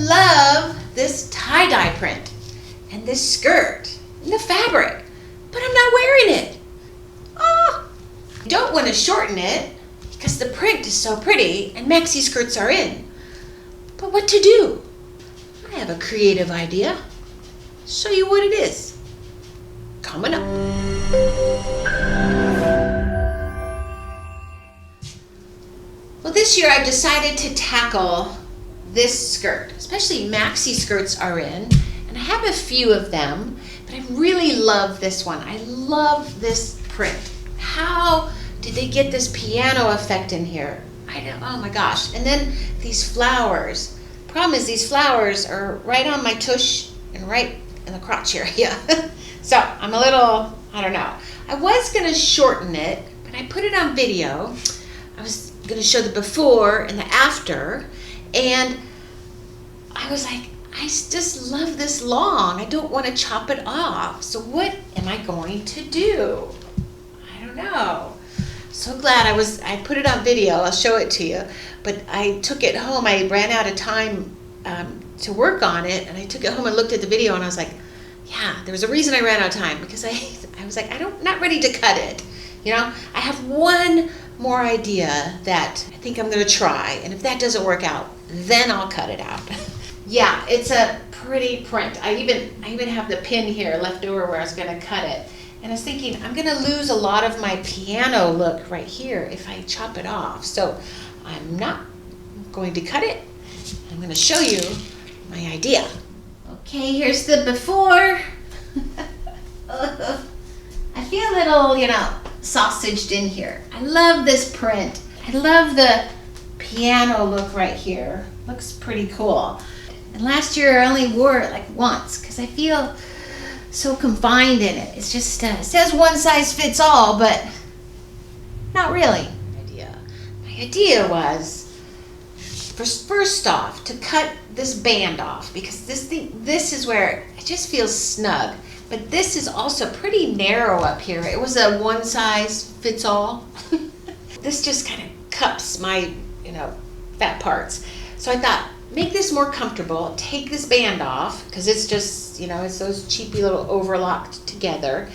love this tie-dye print and this skirt and the fabric, but I'm not wearing it. Oh, I don't want to shorten it because the print is so pretty and maxi skirts are in. But what to do? I have a creative idea. Show you what it is. Coming up. Well, this year I've decided to tackle this skirt, especially maxi skirts are in, and I have a few of them, but I really love this one. I love this print. How did they get this piano effect in here? I know, oh my gosh. And then these flowers. Problem is these flowers are right on my tush and right in the crotch area. So I'm a little, I don't know. I was gonna shorten it, but I put it on video. I was gonna show the before and the after, and I was like, I just love this long. I don't want to chop it off. So what am I going to do? I don't know. So glad I put it on video. I'll show it to you. But I took it home. I ran out of time to work on it, and I took it home and looked at the video, and I was like, yeah, there was a reason I ran out of time, because I was like, not ready to cut it. You know, I have one more idea that I think I'm gonna try, and if that doesn't work out, then I'll cut it out. Yeah, it's a pretty print. I even have the pin here left over where I was gonna cut it. And I was thinking, I'm gonna lose a lot of my piano look right here if I chop it off. So I'm not going to cut it. I'm gonna show you my idea. Okay, here's the before. I feel a little, sausaged in here. I love this print. I love the piano look right here. Looks pretty cool. And last year I only wore it like once because I feel so confined in it. It's just, it says one size fits all, but not really. My idea was, first off, to cut this band off, because this is where it just feels snug. But this is also pretty narrow up here. It was a one size fits all. This just kind of cups my, fat parts. So I thought, make this more comfortable, take this band off, because it's just, it's those cheapy little overlocked together.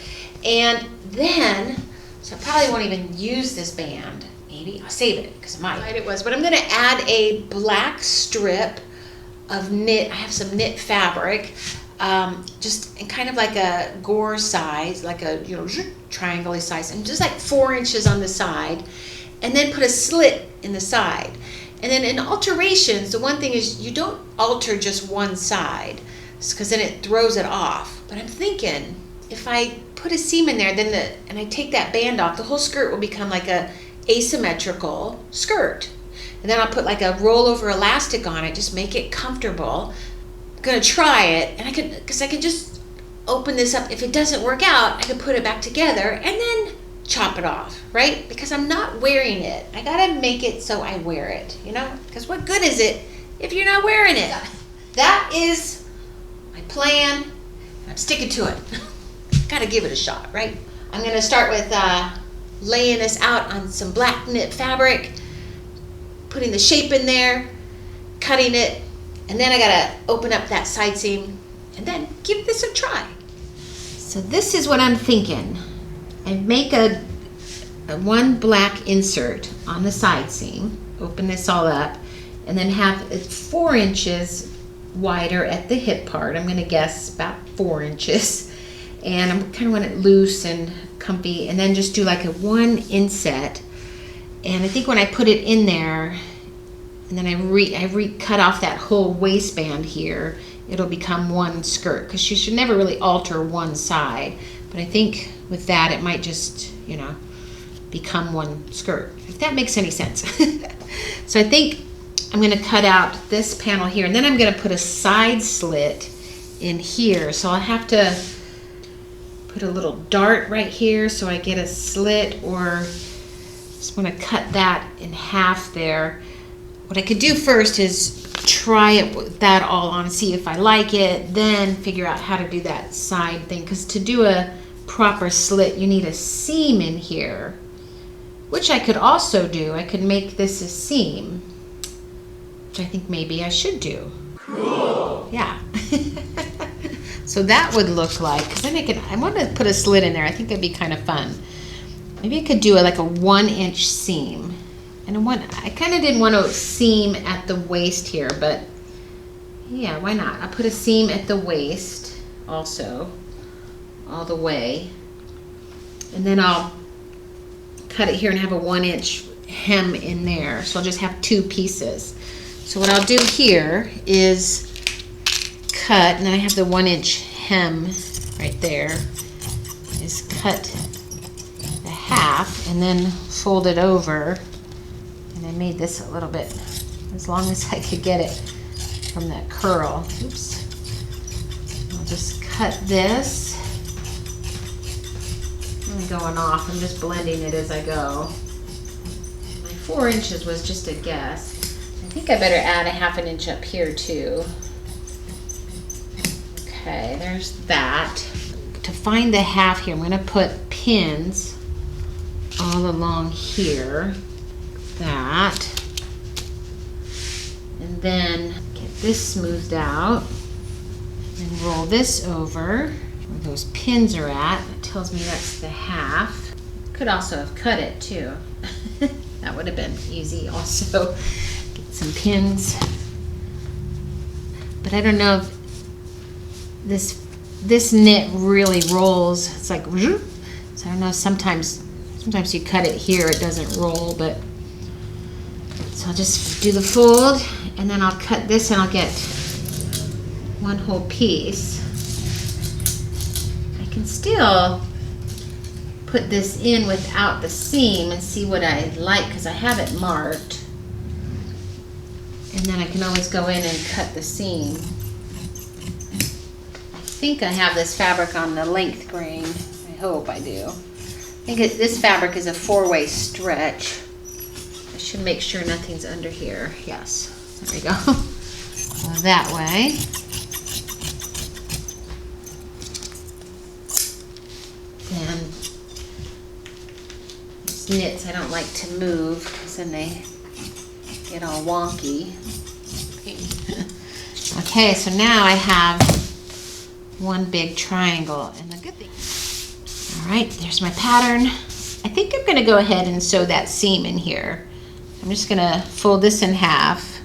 And then, so I probably won't even use this band. Maybe I'll save it, because I might. It was, but I'm gonna add a black strip of knit. I have some knit fabric, just in kind of like a gore size, like a, triangle size, and just like 4 inches on the side, and then put a slit in the side. And then in alterations, the one thing is you don't alter just one side, because then it throws it off. But I'm thinking, if I put a seam in there, and I take that band off, the whole skirt will become like a asymmetrical skirt. And then I'll put like a rollover elastic on it, just make it comfortable. I'm gonna try it, and because I can just open this up. If it doesn't work out, I can put it back together and then chop it off, right? Because I'm not wearing it. I gotta make it so I wear it, because what good is it if you're not wearing it? That is my plan, and I'm sticking to it. Gotta give it a shot, right? I'm gonna start with laying this out on some black knit fabric, putting the shape in there, cutting it, and then I gotta open up that side seam and then give this a try. So this is what I'm thinking. I make a one black insert on the side seam, open this all up, and then have it 4 inches wider at the hip part. I'm gonna guess about 4 inches. And I kind of want it loose and comfy, and then just do like a one inset. And I think when I put it in there, and then I cut off that whole waistband here, it'll become one skirt, because you should never really alter one side. But I think with that, it might just, become one skirt, if that makes any sense. So I think I'm gonna cut out this panel here, and then I'm gonna put a side slit in here. So I'll have to put a little dart right here so I get a slit, or just wanna cut that in half there. What I could do first is try it with that all on, see if I like it, then figure out how to do that side thing, because to do a proper slit you need a seam in here, which I could also do. I could make this a seam, which I think maybe I should do. Cool. Yeah. So that would look like, because then I want to put a slit in there. I think that'd be kind of fun. Maybe I could do like a 1-inch seam. And I kind of didn't want to seam at the waist here, but yeah, why not? I'll put a seam at the waist also, all the way. And then I'll cut it here and have a 1-inch hem in there. So I'll just have 2 pieces. So what I'll do here is cut, and then I have the 1-inch hem right there, is cut the half and then fold it over. And I made this a little bit, as long as I could get it from that curl. Oops. I'll just cut this. I'm going off, I'm just blending it as I go. My 4 inches was just a guess. I think I better add a 1/2 inch up here too. Okay, there's that. To find the half here, I'm going to put pins all along here. That. And then get this smoothed out. And roll this over where those pins are at. It tells me that's the half. Could also have cut it too. That would have been easy also. Get some pins. But I don't know if this knit really rolls. It's like, so I don't know, sometimes you cut it here, it doesn't roll, but so I'll just do the fold and then I'll cut this and I'll get one whole piece. I can still put this in without the seam and see what I like, because I have it marked, and then I can always go in and cut the seam. I think I have this fabric on the length grain. I hope I do. I think this fabric is a 4-way stretch. I should make sure nothing's under here. Yes, there we go. So that way. Then these knits I don't like to move because then they get all wonky. Okay, so now I have one big triangle, and the good thing, all right, there's my pattern. I think I'm going to go ahead and sew that seam in here. I'm just going to fold this in half.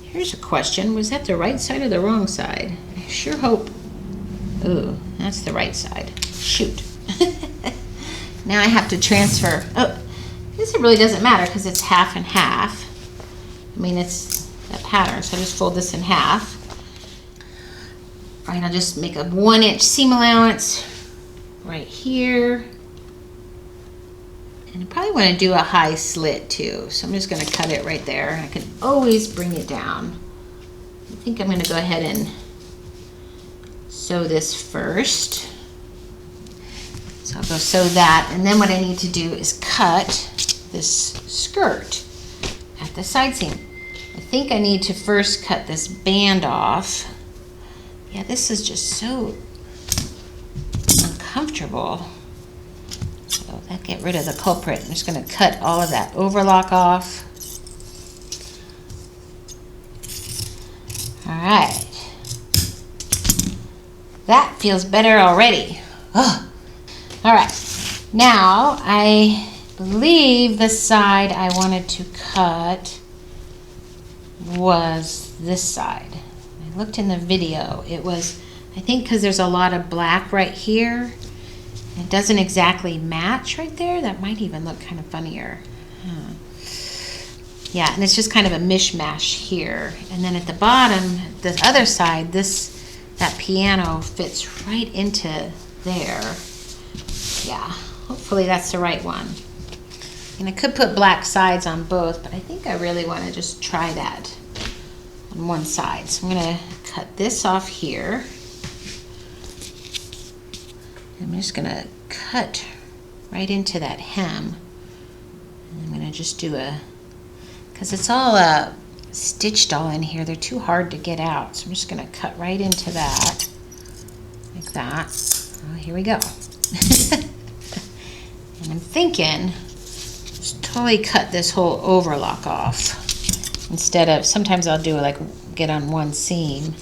Here's a question, was that the right side or the wrong side? I sure hope, ooh, that's the right side. Shoot. Now I have to transfer, oh, this really doesn't matter because it's half and half. I mean, it's that pattern, so I just fold this in half. All right, I'll just make a 1-inch seam allowance right here. And I probably want to do a high slit too, so I'm just going to cut it right there. I can always bring it down. I think I'm going to go ahead and sew this first. So I'll go sew that, and then what I need to do is cut this skirt at the side seam. I think I need to first cut this band off. Yeah, this is just so uncomfortable. So that get rid of the culprit. I'm just going to cut all of that overlock off. All right. That feels better already. Oh. All right. Now, I believe the side I wanted to cut was this side. I looked in the video. It was, I think because there's a lot of black right here, it doesn't exactly match right there. That might even look kind of funnier. Yeah, and it's just kind of a mishmash here. And then at the bottom, the other side, that piano fits right into there. Yeah, hopefully that's the right one. And I could put black sides on both, but I think I really want to just try that on one side. So I'm going to cut this off here. I'm just going to cut right into that hem. And I'm going to just do because it's all stitched all in here. They're too hard to get out. So I'm just going to cut right into that, like that. Oh, here we go. And I'm thinking, just totally cut this whole overlock off. Instead of, sometimes I'll do like get on one seam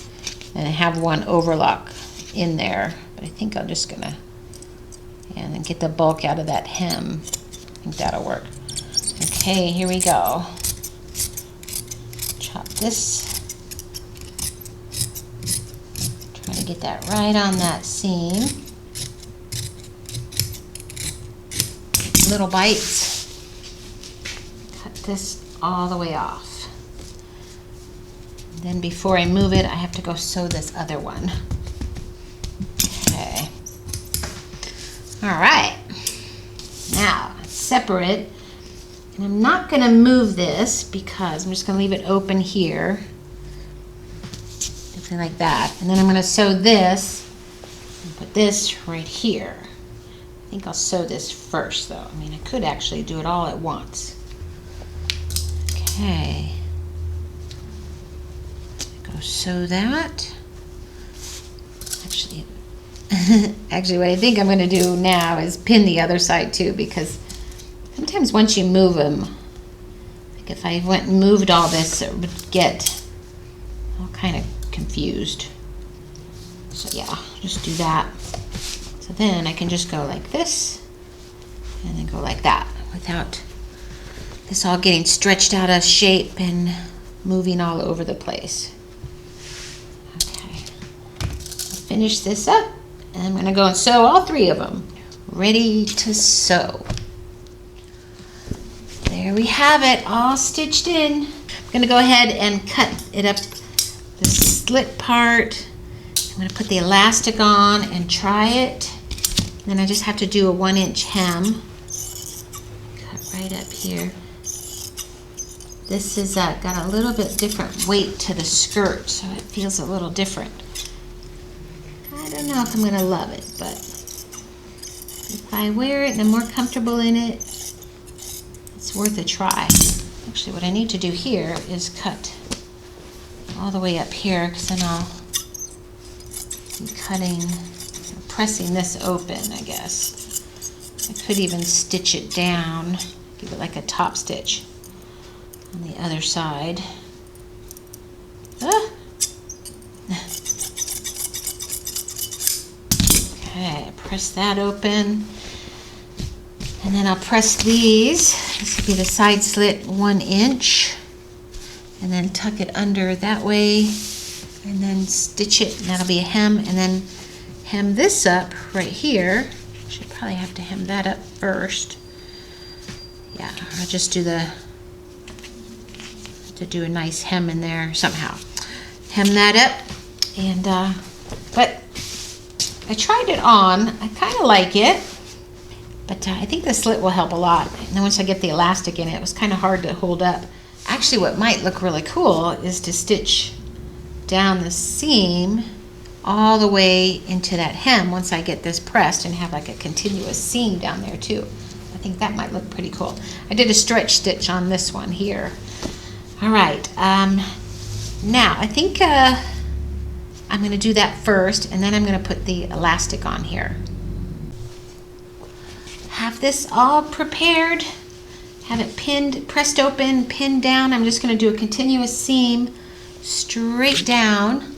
and have one overlock in there. But I think I'm just gonna, and then get the bulk out of that hem. I think that'll work. Okay, here we go. Chop this. Try to get that right on that seam. Little bites. Cut this all the way off. Then before I move it, I have to go sew this other one. Okay. All right. Now, separate. And I'm not going to move this because I'm just going to leave it open here. Something like that. And then I'm going to sew this and put this right here. I think I'll sew this first though. I mean, I could actually do it all at once. Okay. Go sew that. Actually what I think I'm going to do now is pin the other side too, because sometimes once you move them, like if I went and moved all this, it would get all kind of confused. So yeah, just do that. So then I can just go like this and then go like that without this all getting stretched out of shape and moving all over the place. Okay, I'll finish this up and I'm gonna go and sew all three of them. Ready to sew. There we have it, all stitched in. I'm gonna go ahead and cut it up, the slit part. I'm gonna put the elastic on and try it. Then I just have to do a 1-inch hem. Cut right up here. This has got a little bit different weight to the skirt, so it feels a little different. I don't know if I'm gonna love it, but if I wear it and I'm more comfortable in it, it's worth a try. Actually, what I need to do here is cut all the way up here, because then I'll be cutting, pressing this open, I guess. I could even stitch it down, give it like a top stitch on the other side. Ah. Okay, press that open. And then I'll press these. This will be the side slit 1 inch. And then tuck it under that way. And then stitch it, and that'll be a hem. And then hem this up right here. Should probably have to hem that up first. Yeah, I'll just do do a nice hem in there somehow. Hem that up, and but I tried it on. I kind of like it, but I think the slit will help a lot. And then once I get the elastic in it, it was kind of hard to hold up. Actually, what might look really cool is to stitch down the seam all the way into that hem once I get this pressed and have like a continuous seam down there too. I think that might look pretty cool. I did a stretch stitch on this one here. All right, now I think I'm going to do that first, and then I'm going to put the elastic on here. Have this all prepared, have it pinned, pressed open, pinned down. I'm just going to do a continuous seam straight down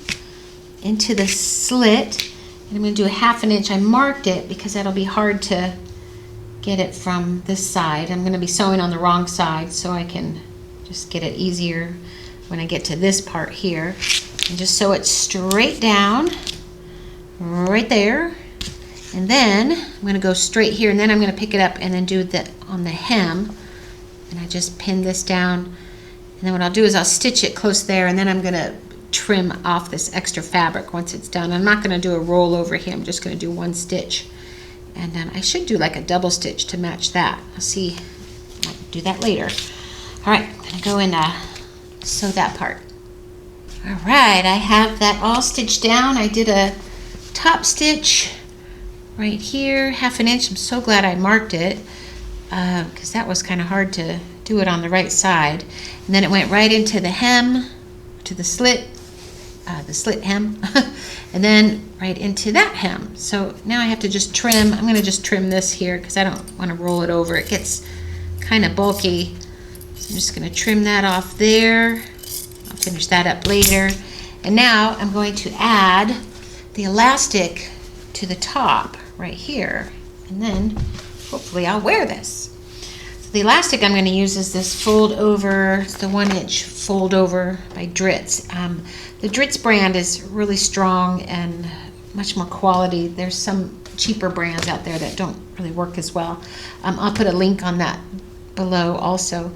into the slit, and I'm going to do a 1/2 inch. I marked it because that'll be hard to get it from this side. I'm going to be sewing on the wrong side, so I can just get it easier when I get to this part here. And just sew it straight down right there, and then I'm going to go straight here, and then I'm going to pick it up and then do that on the hem, and I just pin this down, and then what I'll do is I'll stitch it close there, and then I'm going to trim off this extra fabric once it's done. I'm not going to do a roll over here. I'm just going to do 1 stitch, and I should do like a double stitch to match that. I'll see. I might do that later. All right, I'm going to go and sew that part. All right, I have that all stitched down. I did a top stitch right here, 1/2 inch. I'm so glad I marked it because that was kind of hard to do it on the right side. And then it went right into the hem, to the slit hem, and then right into that hem. So now I have to just trim. I'm going to just trim this here because I don't want to roll it over. It gets kind of bulky. So I'm just going to trim that off there, off finish that up later. And now I'm going to add the elastic to the top right here. And then hopefully I'll wear this. So the elastic I'm going to use is this fold over, it's the 1-inch fold over by Dritz. The Dritz brand is really strong and much more quality. There's some cheaper brands out there that don't really work as well. I'll put a link on that below also.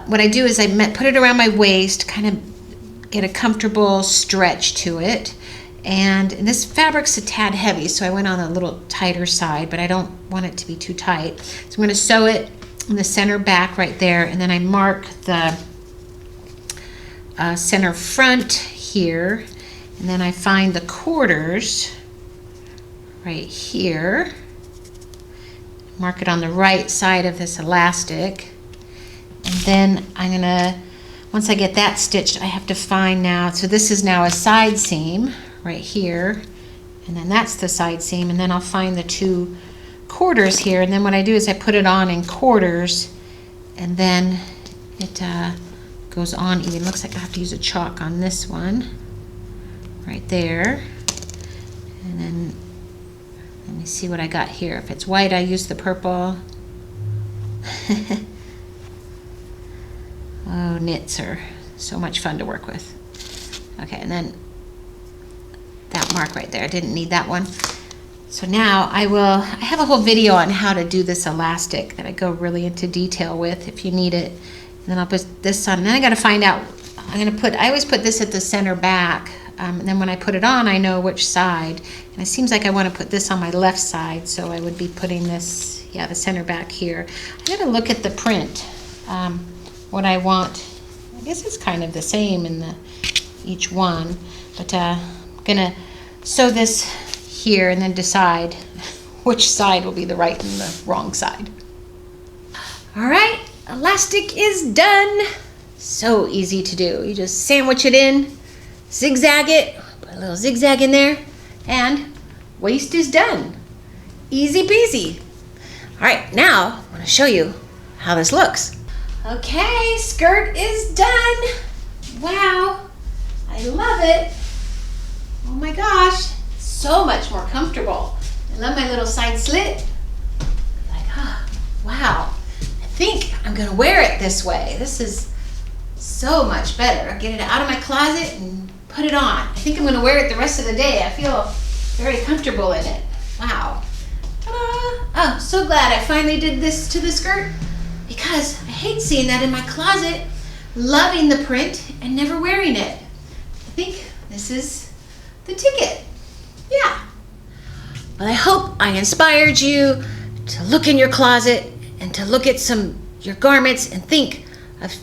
What I do is I put it around my waist, kind of get a comfortable stretch to it. And this fabric's a tad heavy, so I went on a little tighter side, but I don't want it to be too tight. So I'm going to sew it in the center back right there, and then I mark the center front here, and then I find the quarters right here. Mark it on the right side of this elastic, and then I'm going to, once I get that stitched, I have to find now, so this is now a side seam right here, and then that's the side seam, and then I'll find the 2 quarters here, and then what I do is I put it on in quarters, and then it goes on even. Looks like I have to use a chalk on this one right there, and then let me see what I got here. If it's white, I use the purple. Oh, knits are so much fun to work with. Okay, and then that mark right there, I didn't need that one. So now I have a whole video on how to do this elastic that I go really into detail with if you need it. And then I'll put this on, and then I gotta find out, I always put this at the center back, and then when I put it on, I know which side. And it seems like I wanna put this on my left side, so I would be putting this, yeah, the center back here. I gotta look at the print, what I want. I guess it's kind of the same in each one, but I'm gonna sew this here and then decide which side will be the right and the wrong side. All right, elastic is done. So easy to do. You just sandwich it in, zigzag it, put a little zigzag in there, and waist is done. Easy peasy. All right, now I'm gonna show you how this looks. Okay, skirt is done. Wow, I love it. Oh my gosh, so much more comfortable. I love my little side slit. Like, wow. I think I'm gonna wear it this way. This is so much better. I'll get it out of my closet and put it on. I think I'm gonna wear it the rest of the day. I feel very comfortable in it. Wow. Ta-da. Oh, so glad I finally did this to the skirt, because I hate seeing that in my closet, loving the print and never wearing it. I think this is the ticket. Yeah. Well, I hope I inspired you to look in your closet and to look at your garments and think of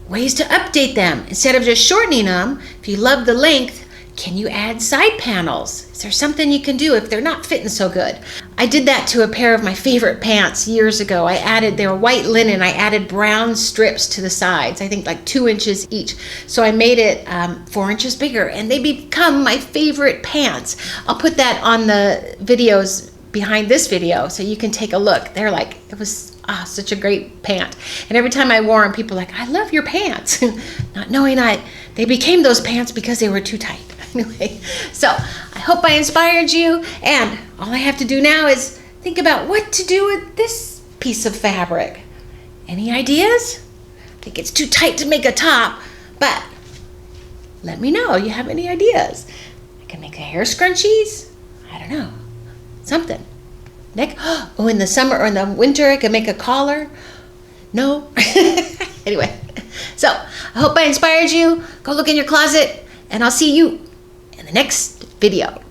ways to update them. Instead of just shortening them, if you love the length, can you add side panels? Is there something you can do if they're not fitting so good? I did that to a pair of my favorite pants years ago. They were white linen. I added brown strips to the sides, I think like 2 inches each. So I made it 4 inches bigger, and they become my favorite pants. I'll put that on the videos behind this video so you can take a look. They're like, it was such a great pant. And every time I wore them, people were like, I love your pants. Not knowing they became those pants because they were too tight. Anyway, so I hope I inspired you, and all I have to do now is think about what to do with this piece of fabric. Any ideas? I think it's too tight to make a top, but let me know you have any ideas. I can make a hair scrunchies. I don't know, something. Neck. Oh, in the summer or in the winter, I can make a collar. No. Anyway, so I hope I inspired you. Go look in your closet, and I'll see you in the next video.